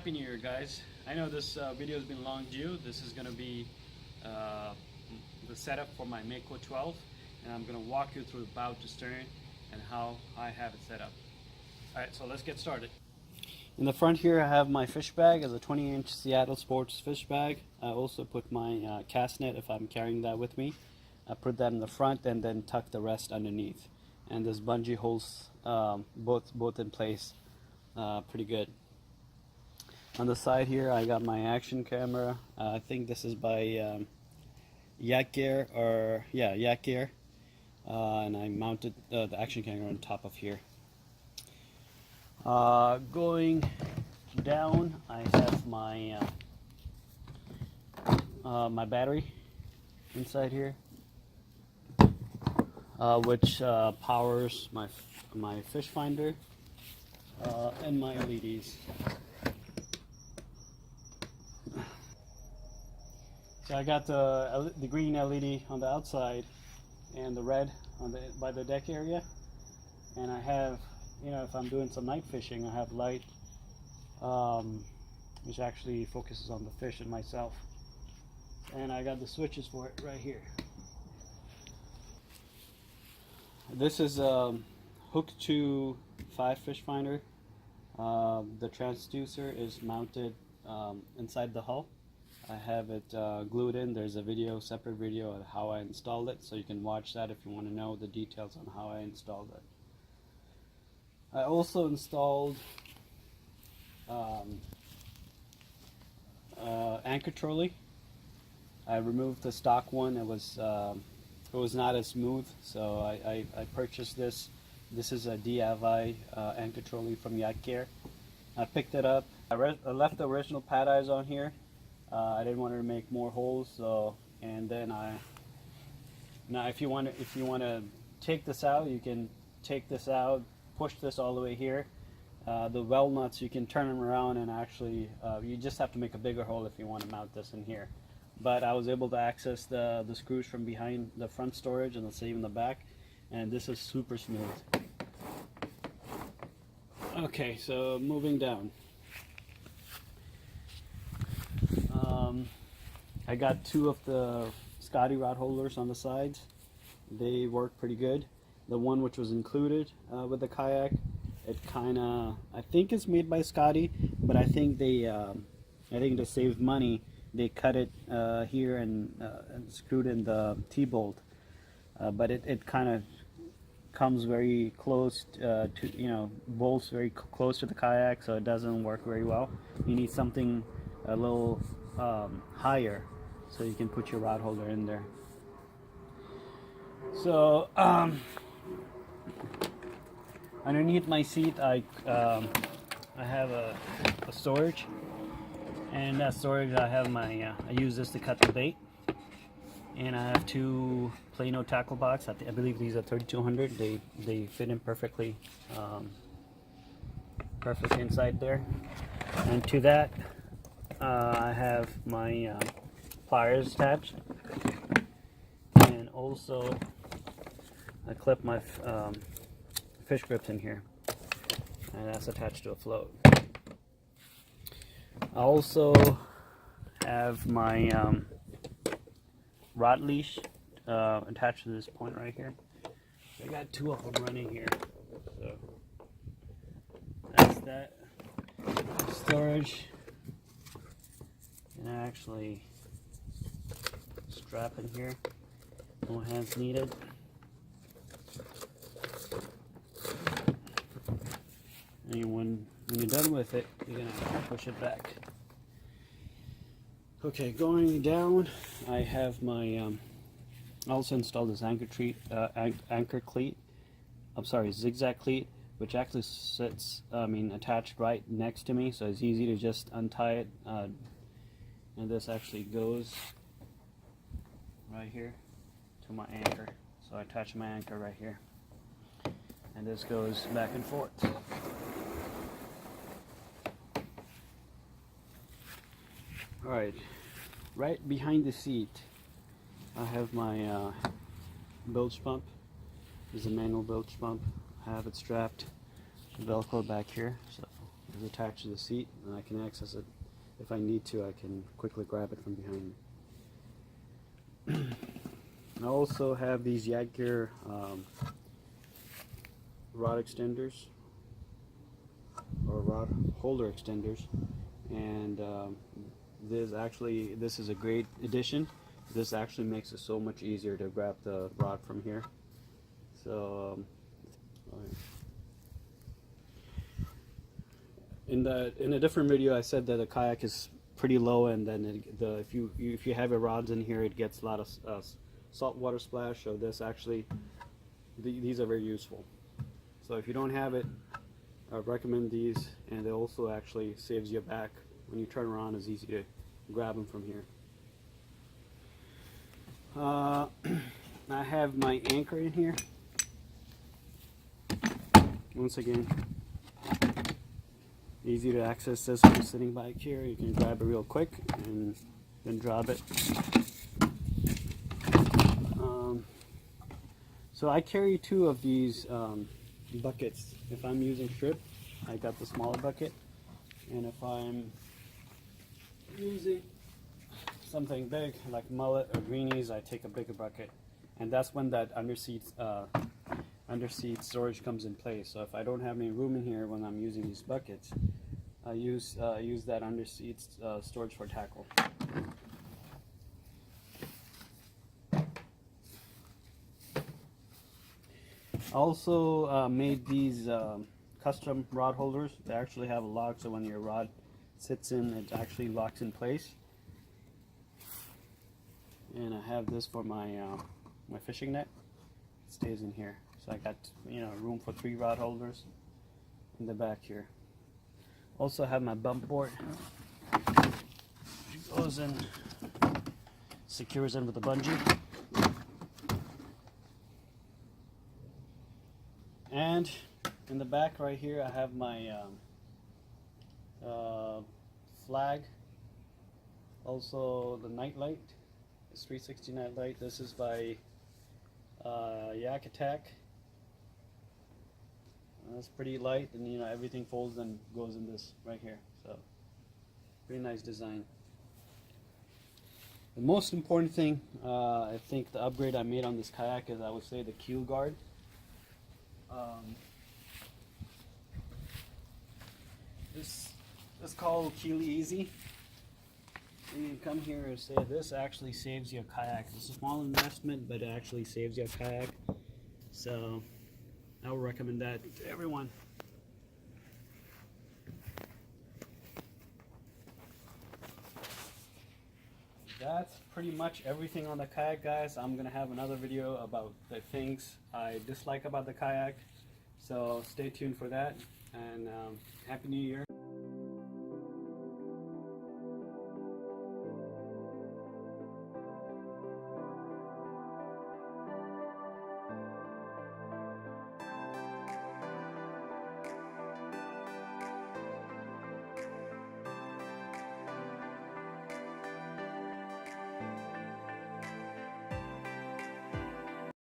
Happy New Year, guys. I know this video has been long due. This is going to be the setup for my Mako 12, and I'm going to walk you through the bow to stern and how I have it set up. Alright, so let's get started. In the front here I have my fish bag as a 20-inch Seattle Sports fish bag. I also put my cast net if I'm carrying that with me. I put that in the front and then tuck the rest underneath. And this bungee holds both in place pretty good. On the side here I got my action camera. I think this is by YakGear, YakGear. And I mounted the action camera on top of here. Going down, I have my my battery inside here, which powers my fish finder and my LEDs. So I got the green LED on the outside and the red on by the deck area, and I have, you know, if I'm doing some night fishing, I have light which actually focuses on the fish and myself, and I got the switches for it right here. This is hooked to 5 fish finder. The transducer is mounted inside the hull. I have it glued in. There's a video, separate video of how I installed it, so you can watch that if you want to know the details on how I installed it. I also installed anchor trolley. I removed the stock one. It was not as smooth, so I purchased this. This is a DIY anchor trolley from YakGear. I picked it up. I left the original pad eyes on here. I didn't want to make more holes, so, and then now if you want to take this out, you can take this out, push this all the way here. The well nuts, you can turn them around, and actually you just have to make a bigger hole if you want to mount this in here. But I was able to access the screws from behind the front storage and the same in the back, and this is super smooth. Okay, so moving down. I got 2 of the Scotty rod holders on the sides. They work pretty good. The one which was included with the Kayak, it kinda, I think it's made by Scotty, but I think to save money, they cut it here and screwed in the T-bolt. But it kind of comes very close to, you know, bolts very close to the Kayak, so it doesn't work very well. You need something a little higher, so you can put your rod holder in there. So underneath my seat, I have a storage, and that storage I have my I use this to cut the bait, and I have 2 Plano tackle box. I believe these are 3200. They fit in perfectly, perfect inside there. And to that, I have my pliers attached, and also I clip my fish grips in here, and that's attached to a float. I also have my rod leash attached to this point right here. I got 2 of them running here, so that's that. Storage, and actually strap in here. No hands needed. And when you're done with it, you're gonna push it back. Okay, going down, I have my I also installed this anchor cleat. I'm sorry, zigzag cleat, which actually sits, attached right next to me, so it's easy to just untie it. And this actually goes right here to my anchor. So I attach my anchor right here, and this goes back and forth. Alright, right behind the seat I have my bilge pump. This is a manual bilge pump. I have it strapped Velcro back here, so is attached to the seat, and I can access it if I need to. I can quickly grab it from behind me. I also have these YakGear rod extenders, or rod holder extenders, and this is a great addition. This actually makes it so much easier to grab the rod from here. So in a different video I said that the kayak is pretty low, and then if you have your rods in here, it gets a lot of salt water splash. So this actually, these are very useful. So if you don't have it, I recommend these, and it also actually saves your back. When you turn around, it's easy to grab them from here. I have my anchor in here. Once again, easy to access this when you're sitting back here. You can grab it real quick and then drop it. So I carry 2 of these buckets. If I'm using shrimp, I got the smaller bucket, and if I'm using something big like mullet or greenies, I take a bigger bucket, and that's when that underseat storage comes in place. So if I don't have any room in here when I'm using these buckets, I use that underseat storage for tackle. I also made these custom rod holders. They actually have a lock, so when your rod sits in, it actually locks in place. And I have this for my my fishing net. It stays in here. So I got, you know, room for 3 rod holders in the back here. Also have my bump board. It goes in, secures in with a bungee. And in the back right here, I have my flag. Also the night light, this 360 night light. This is by Yak Attack. It's pretty light, and you know, everything folds and goes in this right here. So pretty nice design. The most important thing, I think the upgrade I made on this kayak is, I would say, the keel guard. This is called Keel Easy. You can come here and say this actually saves your kayak. It's a small investment, but it actually saves your kayak. So I would recommend that to everyone. That's pretty much everything on the kayak, guys. I'm gonna have another video about the things I dislike about the kayak, so stay tuned for that, and Happy New Year.